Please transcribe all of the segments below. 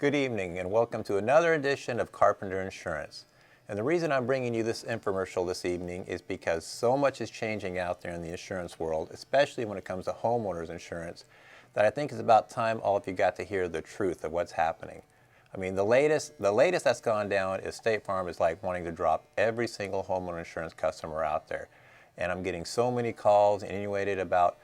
Good evening and welcome to another edition of Carpenter Insurance. And the reason I'm bringing you this infomercial this evening is because so much is changing out there in the insurance world, especially when it comes to homeowners insurance, that I think it's about time all of you got to hear the truth of what's happening. I mean, the latest that's gone down is State Farm is like wanting to drop every single homeowner insurance customer out there. And I'm getting so many calls and inundated about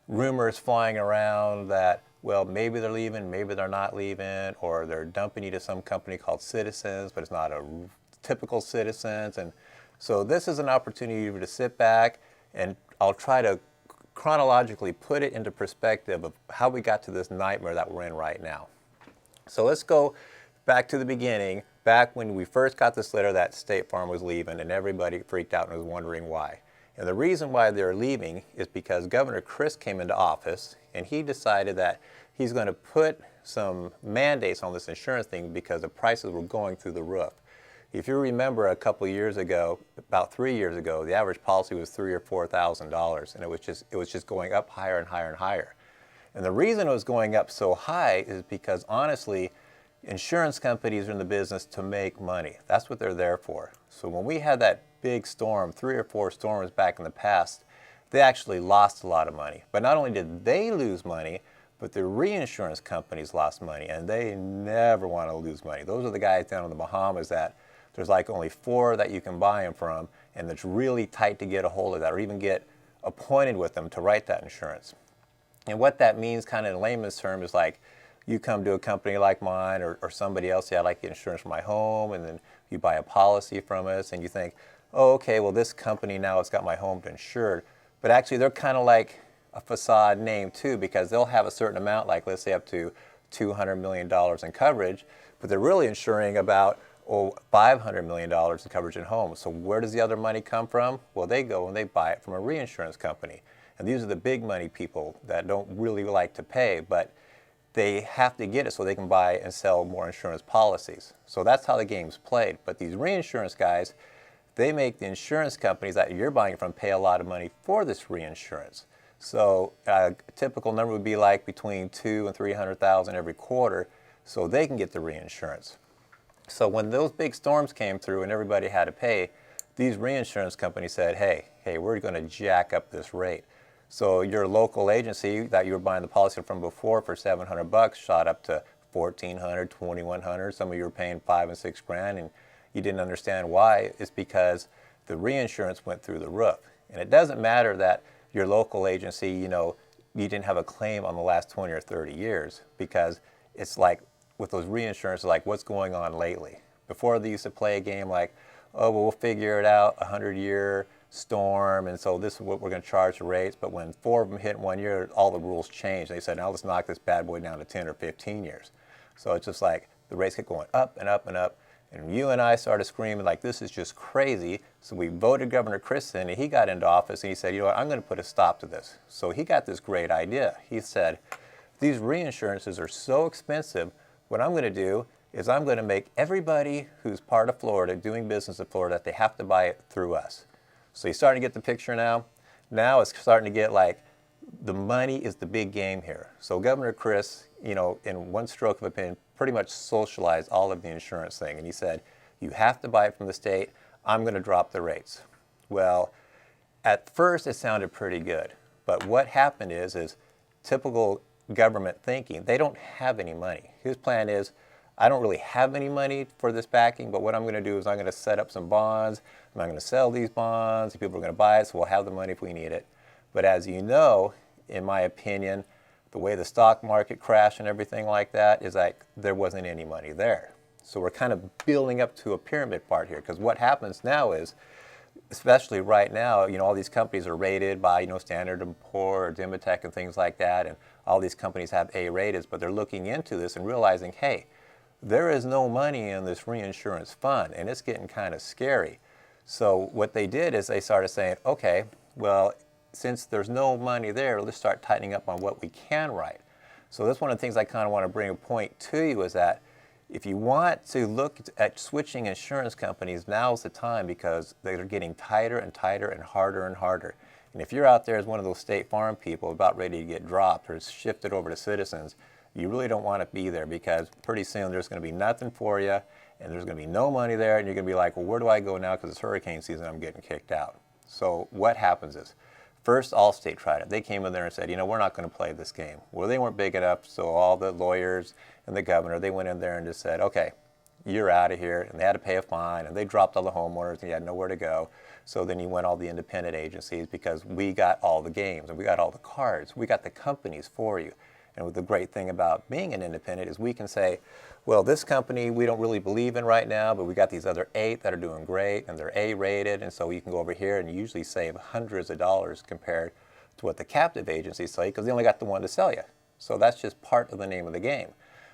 rumors flying around that, well, maybe they're leaving, maybe they're not leaving, or they're dumping you to some company called Citizens, but it's not a typical Citizens. And so this is an opportunity to sit back and I'll try to chronologically put it into perspective of how we got to this nightmare that we're in right now. So let's go back to the beginning, back when we first got this letter that State Farm was leaving and everybody freaked out and was wondering why. And the reason why they're leaving is because Governor Chris came into office and he decided that he's going to put some mandates on this insurance thing because the prices were going through the roof. If you remember a couple of years ago, about 3 years ago, the average policy was $3,000 or $4,000 and it was just going up higher and higher and higher. And the reason it was going up so high is because honestly, insurance companies are in the business to make money. That's what they're there for. So when we had that big storm, 3 or 4 storms back in the past, they actually lost a lot of money. But not only did they lose money, but the reinsurance companies lost money, and they never want to lose money. Those are the guys down in the Bahamas that there's like only 4 that you can buy them from, and it's really tight to get a hold of that or even get appointed with them to write that insurance. And what that means kind of in layman's terms is like you come to a company like mine or somebody else, say, I'd like to get insurance for my home, and then you buy a policy from us and you think, oh, okay, well, this company now has got my home insured. But actually, they're kind of like a facade name, too, because they'll have a certain amount, like let's say up to $200 million in coverage, but they're really insuring about $500 million in coverage in homes. So where does the other money come from? Well, they go and they buy it from a reinsurance company. And these are the big money people that don't really like to pay, but they have to get it so they can buy and sell more insurance policies. So that's how the game's played. But these reinsurance guys, they make the insurance companies that you're buying from pay a lot of money for this reinsurance. So a typical number would be like between $200,000 and $300,000 every quarter, so they can get the reinsurance. So when those big storms came through and everybody had to pay, these reinsurance companies said, hey, we're going to jack up this rate. So your local agency that you were buying the policy from before for $700 shot up to $1,400, $2,100. Some of you were paying $5,000 and $6,000, and you didn't understand why. It's because the reinsurance went through the roof. And it doesn't matter that your local agency, you didn't have a claim on the last 20 or 30 years, because it's like with those reinsurance, like what's going on lately. Before they used to play a game like, oh, well, we'll figure it out, 100-year storm, and so this is what we're going to charge the rates. But when 4 of them hit in 1 year, all the rules changed. They said, now let's knock this bad boy down to 10 or 15 years. So it's just like the rates kept going up and up and up. And you and I started screaming like, this is just crazy. So we voted Governor Chris in, and he got into office, and he said, you know what, I'm going to put a stop to this. So he got this great idea. He said, these reinsurances are so expensive, what I'm going to do is I'm going to make everybody who's part of Florida, doing business in Florida, that they have to buy it through us. So you're starting to get the picture now? Now it's starting to get like the money is the big game here. So Governor Chris, in one stroke of a pen, pretty much socialized all of the insurance thing. And he said, you have to buy it from the state. I'm going to drop the rates. Well, at first it sounded pretty good. But what happened is typical government thinking. They don't have any money. His plan is, I don't really have any money for this backing, but what I'm going to do is I'm going to set up some bonds. I'm going to sell these bonds. People are going to buy it, so we'll have the money if we need it. But as you know, in my opinion, the way the stock market crashed and everything like that is like there wasn't any money there. So we're kind of building up to a pyramid part here, because what happens now is, especially right now, all these companies are rated by, Standard & Poor or Debacle and things like that, and all these companies have A rateds, but they're looking into this and realizing, hey, there is no money in this reinsurance fund, and it's getting kind of scary. So what they did is they started saying, okay, well, since there's no money there, let's start tightening up on what we can write. So that's one of the things I kind of want to bring a point to you is that if you want to look at switching insurance companies, now's the time, because they're getting tighter and tighter and harder and harder. And if you're out there as one of those State Farm people about ready to get dropped or shifted over to Citizens, you really don't want to be there, because pretty soon there's going to be nothing for you, and there's going to be no money there, and you're going to be like, well, where do I go now, because it's hurricane season, I'm getting kicked out. So what happens is, first Allstate tried it. They came in there and said, we're not going to play this game. Well, they weren't big enough, so all the lawyers and the governor, they went in there and just said, okay, you're out of here, and they had to pay a fine, and they dropped all the homeowners, and you had nowhere to go. So then you went all the independent agencies, because we got all the games, and we got all the cards, we got the companies for you. And the great thing about being an independent is we can say, well, this company we don't really believe in right now, but we got these other 8 that are doing great, and they're A-rated, and so you can go over here and usually save hundreds of dollars compared to what the captive agencies say, because they only got the one to sell you. So that's just part of the name of the game.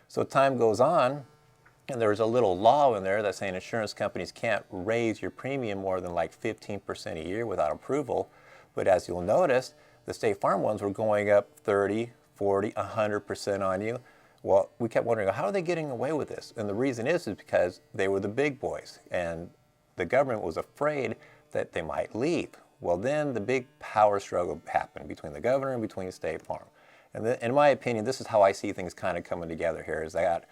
So time goes on, and there's a little law in there that's saying insurance companies can't raise your premium more than like 15% a year without approval. But as you'll notice, the State Farm ones were going up 30, 40, 100% on you. Well, we kept wondering, how are they getting away with this? And the reason is because they were the big boys, and the government was afraid that they might leave. Well, then the big power struggle happened between the governor and between State Farm. And in my opinion, this is how I see things kind of coming together here, is they got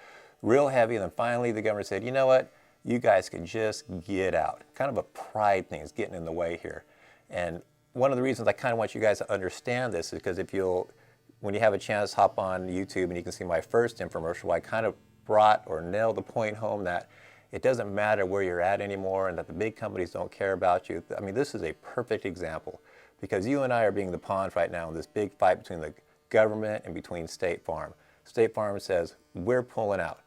real heavy, and then finally the governor said, you know what, you guys can just get out. Kind of a pride thing is getting in the way here. And one of the reasons I kind of want you guys to understand this is because when you have a chance, hop on YouTube and you can see my first infomercial, I kind of brought or nailed the point home that it doesn't matter where you're at anymore, and that the big companies don't care about you. I mean, this is a perfect example, because you and I are being the pawns right now in this big fight between the government and between State Farm. State Farm says, we're pulling out.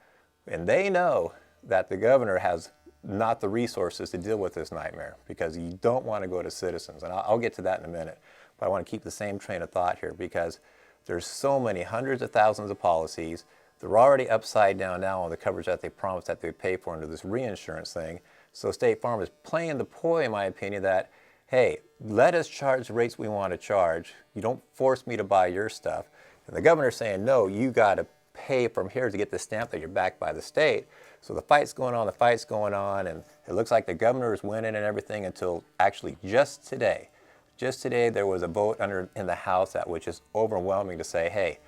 And they know that the governor has not the resources to deal with this nightmare, because you don't want to go to Citizens. And I'll get to that in a minute. But I want to keep the same train of thought here, because there's so many hundreds of thousands of policies. They're already upside down now on the coverage that they promised that they would pay for under this reinsurance thing. So State Farm is playing the ploy, in my opinion, that, hey, let us charge the rates we want to charge. You don't force me to buy your stuff. And the governor's saying, no, you got to pay from here to get the stamp that you're backed by the state. So the fight's going on, and it looks like the governor is winning and everything, until actually just today. Just today there was a vote in the House that was just overwhelming to say, hey,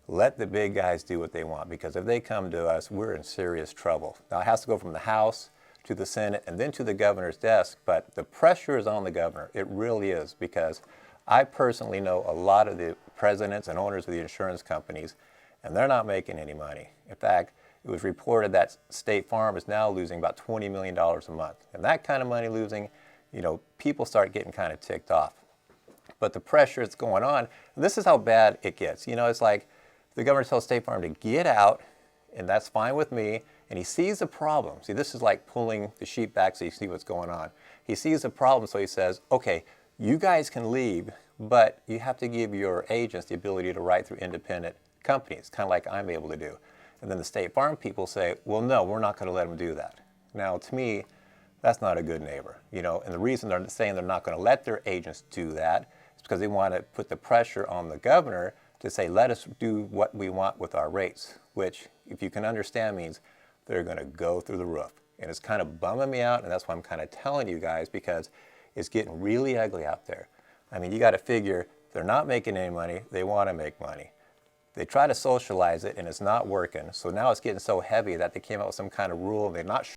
let the big guys do what they want, because if they come to us, we're in serious trouble. Now it has to go from the House to the Senate and then to the governor's desk, but the pressure is on the governor. It really is, because I personally know a lot of the presidents and owners of the insurance companies, and they're not making any money. In fact, it was reported that State Farm is now losing about $20 million a month. And that kind of money losing, people start getting kind of ticked off. But the pressure that's going on, and this is how bad it gets. It's like the governor tells State Farm to get out, and that's fine with me, and he sees the problem. See, this is like pulling the sheep back so you see what's going on. He sees the problem, so he says, okay, you guys can leave, but you have to give your agents the ability to write through independent companies, kind of like I'm able to do. And then the State Farm people say, well, no, we're not going to let them do that. Now, to me, that's not a good neighbor. And the reason they're saying they're not going to let their agents do that is because they want to put the pressure on the governor to say, let us do what we want with our rates, which, if you can understand, means they're going to go through the roof. And it's kind of bumming me out, and that's why I'm kind of telling you guys, because it's getting really ugly out there. I mean, you got to figure they're not making any money. They want to make money. They try to socialize it, and it's not working. So now it's getting so heavy that they came out with some kind of rule, and they're not